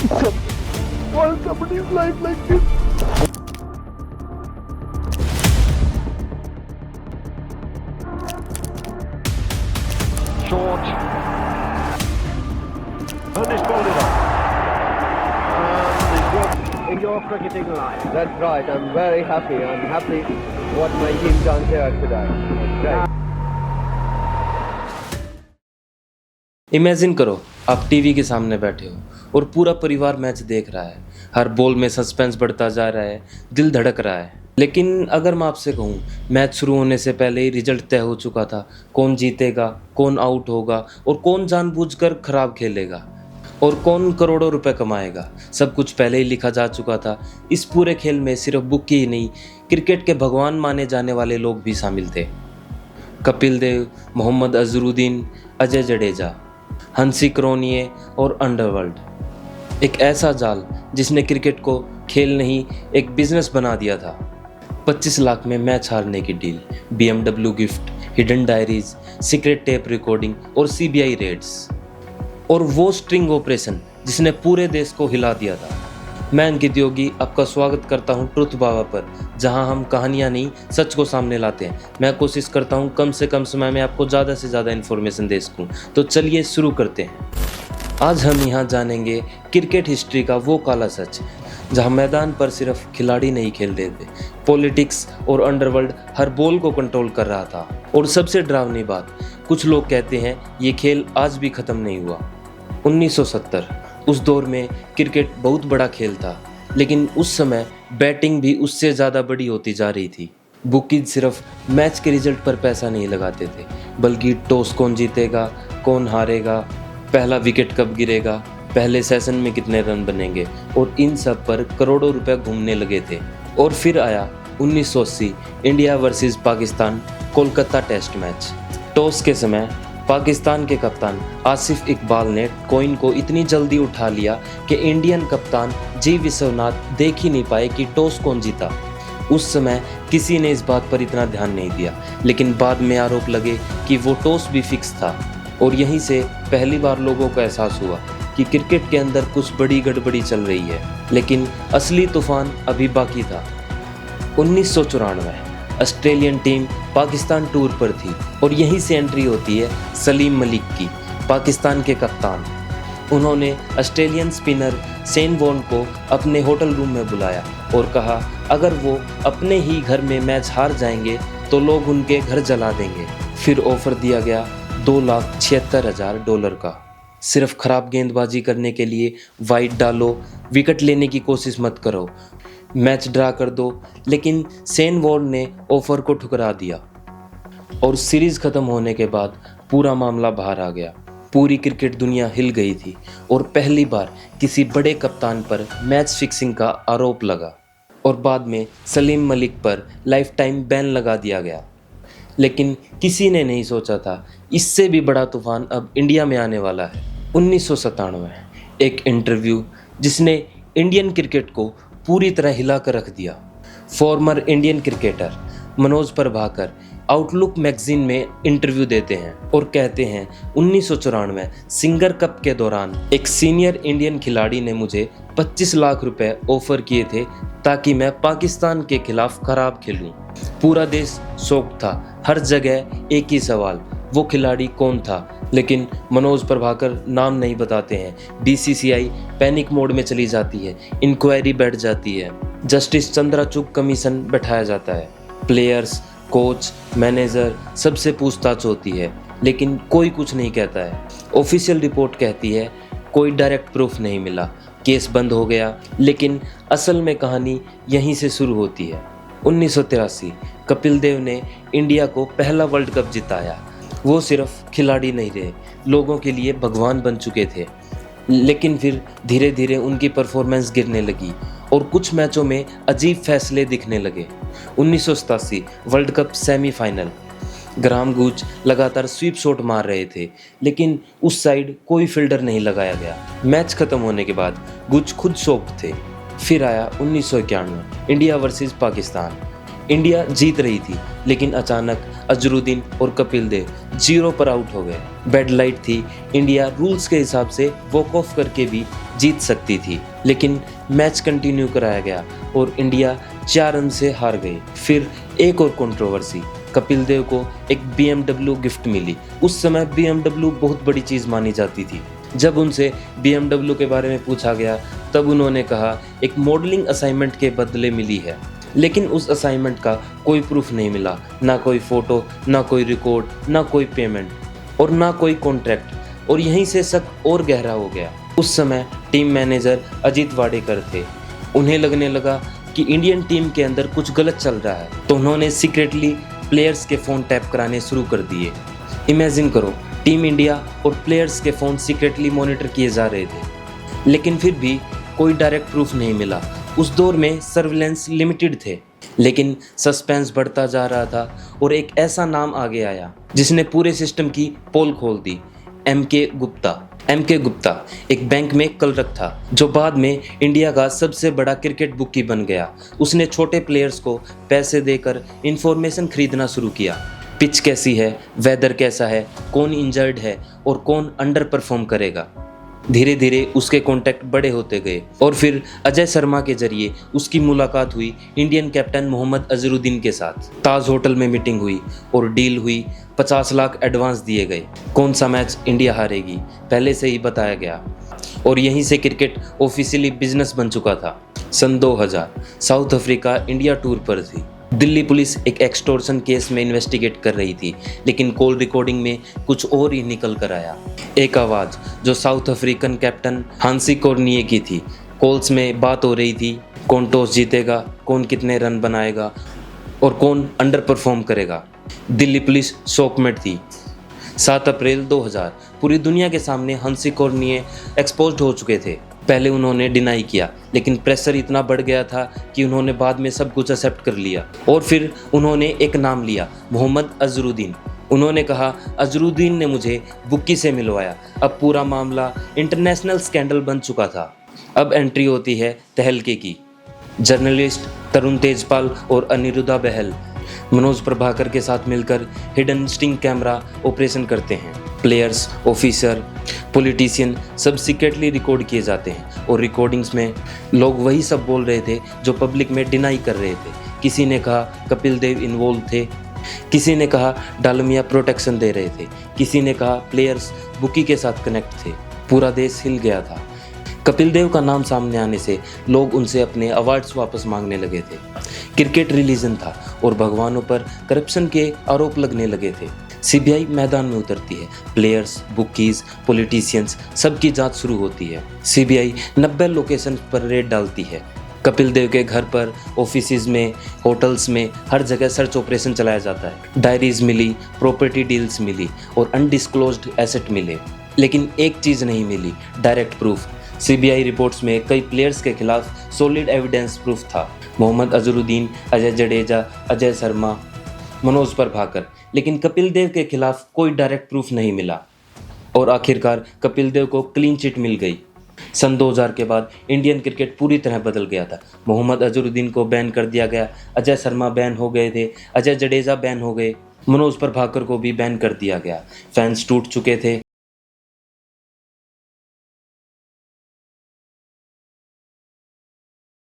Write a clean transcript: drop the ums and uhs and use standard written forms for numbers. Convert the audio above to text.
Why somebody's life like this? Short. And it's bowled it off. In your cricketing life. That's right. I'm very happy. I'm happy what my team done here today. Great. Imagine करो आप TV के सामने बैठे हो और पूरा परिवार match देख रहा है। हर बॉल में सस्पेंस बढ़ता जा रहा है, दिल धड़क रहा है। लेकिन अगर मैं आपसे कहूँ मैच शुरू होने से पहले ही रिजल्ट तय हो चुका था, कौन जीतेगा, कौन आउट होगा और कौन जानबूझकर खराब खेलेगा और कौन करोड़ों रुपए कमाएगा, सब कुछ पहले ही लिखा जा चुका था। इस पूरे खेल में सिर्फ बुक्की ही नहीं, क्रिकेट के भगवान माने जाने वाले लोग भी शामिल थे। कपिल देव, मोहम्मद अजहरुद्दीन, अजय जडेजा, हंसी क्रोनिये और अंडरवर्ल्ड। एक ऐसा जाल जिसने क्रिकेट को खेल नहीं एक बिजनेस बना दिया था। 25 लाख में मैच हारने की deal, BMW gift, hidden diaries, secret tape recording और CBI रेड्स और वो स्ट्रिंग ऑपरेशन जिसने पूरे देश को हिला दिया था। मैं अंकित योगी आपका स्वागत करता हूं ट्रुथ बाबा पर, जहां हम कहानियां नहीं सच को सामने लाते हैं। मैं कोशिश करता हूं कम से कम समय में आपको ज़्यादा से ज़्यादा इन्फॉर्मेशन दे सकूं। तो चलिए शुरू करते हैं। आज हम यहां जानेंगे क्रिकेट हिस्ट्री का वो काला सच, जहां मैदान पर सिर्फ खिलाड़ी नहीं खेलते थे, पॉलिटिक्स और अंडरवर्ल्ड हर बॉल को कंट्रोल कर रहा था। और सबसे डरावनी बात, कुछ लोग कहते हैं ये खेल आज भी ख़त्म नहीं हुआ। 1970 उस दौर में क्रिकेट बहुत बड़ा खेल था, लेकिन उस समय बैटिंग भी उससे ज़्यादा बड़ी होती जा रही थी। बुकीज सिर्फ मैच के रिजल्ट पर पैसा नहीं लगाते थे, बल्कि टॉस कौन जीतेगा, कौन हारेगा, पहला विकेट कब गिरेगा, पहले सेशन में कितने रन बनेंगे और इन सब पर करोड़ों रुपए घूमने लगे थे। और फिर आया 1980 India versus Pakistan Kolkata test match. Toss के समय पाकिस्तान के कप्तान आसिफ इकबाल ने कॉइन को इतनी जल्दी उठा लिया कि इंडियन कप्तान जी विश्वनाथ देख ही नहीं पाए कि टॉस कौन जीता। उस समय किसी ने इस बात पर इतना ध्यान नहीं दिया, लेकिन बाद में आरोप लगे कि वो टॉस भी फिक्स था। और यहीं से पहली बार लोगों को एहसास हुआ कि क्रिकेट के अंदर कुछ बड़ी गड़बड़ी चल रही है। लेकिन असली तूफान अभी बाकी था। 1994 ऑस्ट्रेलियन टीम पाकिस्तान टूर पर थी और यहीं से एंट्री होती है सलीम मलिक की, पाकिस्तान के कप्तान। उन्होंने ऑस्ट्रेलियन स्पिनर शेन वॉर्न को अपने होटल रूम में बुलाया और कहा अगर वो अपने ही घर में मैच हार जाएंगे तो लोग उनके घर जला देंगे। फिर ऑफर दिया गया $2,76,000 का। सिर्फ खराब गेंदबाजी करने के लिए वाइड डालो, विकेट लेने की कोशिश मत करो, मैच ड्रा कर दो। लेकिन शेन वॉर्न ने ऑफर को ठुकरा दिया और सीरीज खत्म होने के बाद पूरा मामला बाहर आ गया। पूरी क्रिकेट दुनिया हिल गई थी और पहली बार किसी बड़े कप्तान पर मैच फिक्सिंग का आरोप लगा और बाद में सलीम मलिक पर लाइफ टाइम बैन लगा दिया गया। लेकिन किसी ने नहीं सोचा था इससे भी बड़ा तूफान अब इंडिया में आने वाला है। 1997 एक इंटरव्यू जिसने इंडियन क्रिकेट को पूरी तरह हिला कर रख दिया। Former Indian cricketer Manoj Prabhakar outlook magazine में इंटरव्यू देते हैं और कहते हैं 1994 सिंगर कप के दौरान एक सीनियर इंडियन खिलाड़ी ने मुझे 25 लाख रुपए ऑफर किए थे ताकि मैं पाकिस्तान के खिलाफ खराब खेलूं। पूरा देश शॉक था, हर जगह एक ही सवाल, वो खिलाड़ी कौन था? लेकिन मनोज प्रभाकर नाम नहीं बताते हैं। BCCI पैनिक मोड में चली जाती है, इंक्वायरी बैठ जाती है, जस्टिस चंद्राचूड़ कमीशन बैठाया जाता है, प्लेयर्स, कोच, मैनेजर सबसे पूछताछ होती है, लेकिन कोई कुछ नहीं कहता है। ऑफिशियल रिपोर्ट कहती है कोई डायरेक्ट प्रूफ नहीं मिला, केस बंद हो गया। लेकिन असल में कहानी यहीं से शुरू होती है। 1983 कपिल देव ने इंडिया को पहला वर्ल्ड कप जिताया। वो सिर्फ खिलाड़ी नहीं रहे, लोगों के लिए भगवान बन चुके थे। लेकिन फिर धीरे धीरे उनकी परफॉर्मेंस गिरने लगी और कुछ मैचों में अजीब फैसले दिखने लगे। 1987 वर्ल्ड कप सेमीफाइनल, ग्राम गुज लगातार स्वीप शॉट मार रहे थे, लेकिन उस साइड कोई फील्डर नहीं लगाया गया। मैच खत्म होने के बाद गुज खुद शॉक्ड थे। फिर आया 1991 इंडिया वर्सेस पाकिस्तान। इंडिया जीत रही थी, लेकिन अचानक अजरुद्दीन और कपिल देव 0 पर आउट हो गए। बैड लाइट थी, इंडिया रूल्स के हिसाब से वॉक ऑफ करके भी जीत सकती थी, लेकिन मैच कंटिन्यू कराया गया और इंडिया 4 रन से हार गई। फिर एक और कंट्रोवर्सी, कपिल देव को एक BMW गिफ्ट मिली। उस समय BMW बहुत बड़ी चीज़ मानी जाती थी। जब उनसे BMW के बारे में पूछा गया तब उन्होंने कहा एक मॉडलिंग असाइनमेंट के बदले मिली है, लेकिन उस असाइनमेंट का कोई प्रूफ नहीं मिला, ना कोई फोटो, ना कोई रिकॉर्ड, ना कोई पेमेंट और ना कोई कॉन्ट्रैक्ट। और यहीं से शक और गहरा हो गया। उस समय टीम मैनेजर अजीत वाडेकर थे। उन्हें लगने लगा कि इंडियन टीम के अंदर कुछ गलत चल रहा है, तो उन्होंने सीक्रेटली प्लेयर्स के फ़ोन टैप कराने शुरू कर दिए। इमेजिन करो, टीम इंडिया और प्लेयर्स के फ़ोन सीक्रेटली मॉनिटर किए जा रहे थे, लेकिन फिर भी कोई डायरेक्ट प्रूफ नहीं मिला। उस दौर में सर्विलेंस लिमिटेड थे, लेकिन सस्पेंस बढ़ता जा रहा था और एक ऐसा नाम आगे आया जिसने पूरे सिस्टम की पोल खोल दी। MK गुप्ता एक बैंक में क्लर्क था, जो बाद में इंडिया का सबसे बड़ा क्रिकेट बुकी बन गया। उसने छोटे प्लेयर्स को पैसे देकर इंफॉर्मेशन खरीदना शुरू किया। पिच कैसी है, वेदर कैसा है, कौन इंजर्ड है और कौन अंडर परफॉर्म करेगा। धीरे धीरे उसके कॉन्टैक्ट बड़े होते गए और फिर अजय शर्मा के जरिए उसकी मुलाकात हुई इंडियन कैप्टन मोहम्मद अजरुद्दीन के साथ। ताज होटल में मीटिंग हुई और डील हुई। 50 लाख एडवांस दिए गए। कौन सा मैच इंडिया हारेगी पहले से ही बताया गया और यहीं से क्रिकेट ऑफिशियली बिजनेस बन चुका था। सन 2000 साउथ अफ्रीका इंडिया टूर पर थी। दिल्ली पुलिस एक एक्सटॉर्शन केस में इन्वेस्टिगेट कर रही थी, लेकिन कॉल रिकॉर्डिंग में कुछ और ही निकल कर आया। एक आवाज़ जो साउथ अफ्रीकन कैप्टन हांसी कोर्निए की थी। कॉल्स में बात हो रही थी, कौन टॉस जीतेगा, कौन कितने रन बनाएगा और कौन अंडर परफॉर्म करेगा। दिल्ली पुलिस शॉक में थी। 7 अप्रैल 2000 पूरी दुनिया के सामने हांसी कोर्निए एक्सपोज्ड हो चुके थे। पहले उन्होंने डिनाई किया, लेकिन प्रेशर इतना बढ़ गया था कि उन्होंने बाद में सब कुछ एक्सेप्ट कर लिया और फिर उन्होंने एक नाम लिया, मोहम्मद अजरुद्दीन। उन्होंने कहा अजरुद्दीन ने मुझे बुक्की से मिलवाया। अब पूरा मामला इंटरनेशनल स्कैंडल बन चुका था। अब एंट्री होती है तहलके की। जर्नलिस्ट तरुण तेजपाल और अनिरुद्धा बहल मनोज प्रभाकर के साथ मिलकर हिडन स्टिंग कैमरा ऑपरेशन करते हैं। प्लेयर्स, ऑफिसर, पॉलिटिशियन सब सीक्रेटली रिकॉर्ड किए जाते हैं और रिकॉर्डिंग्स में लोग वही सब बोल रहे थे जो पब्लिक में डिनाई कर रहे थे। किसी ने कहा कपिल देव इन्वॉल्व थे, किसी ने कहा डालमिया प्रोटेक्शन दे रहे थे, किसी ने कहा प्लेयर्स बुकी के साथ कनेक्ट थे। पूरा देश हिल गया था। कपिल देव का नाम सामने आने से लोग उनसे अपने अवार्ड्स वापस मांगने लगे थे। क्रिकेट रिलीजन था और भगवानों पर करप्शन के आरोप लगने लगे थे। CBI मैदान में उतरती है। प्लेयर्स, बुकीज, पॉलिटिशियंस सबकी जांच शुरू होती है। CBI 90 लोकेशन पर रेड डालती है। कपिल देव के घर पर, ऑफिसेज में, होटल्स में, हर जगह सर्च ऑपरेशन चलाया जाता है। डायरीज मिली, प्रॉपर्टी डील्स मिली और अनडिस्क्लोज्ड एसेट मिले, लेकिन एक चीज़ नहीं मिली, डायरेक्ट प्रूफ। CBI रिपोर्ट्स में कई प्लेयर्स के खिलाफ सॉलिड एविडेंस प्रूफ था। मोहम्मद अजरुद्दीन, अजय जडेजा, अजय शर्मा, मनोज प्रभाकर, लेकिन कपिल देव के खिलाफ कोई डायरेक्ट प्रूफ नहीं मिला और आखिरकार कपिल देव को क्लीन चिट मिल गई। सन 2000 के बाद इंडियन क्रिकेट पूरी तरह बदल गया था। मोहम्मद अजरुद्दीन को बैन कर दिया गया, अजय शर्मा बैन हो गए थे, अजय जडेजा बैन हो गए, मनोज प्रभाकर को भी बैन कर दिया गया। फैंस टूट चुके थे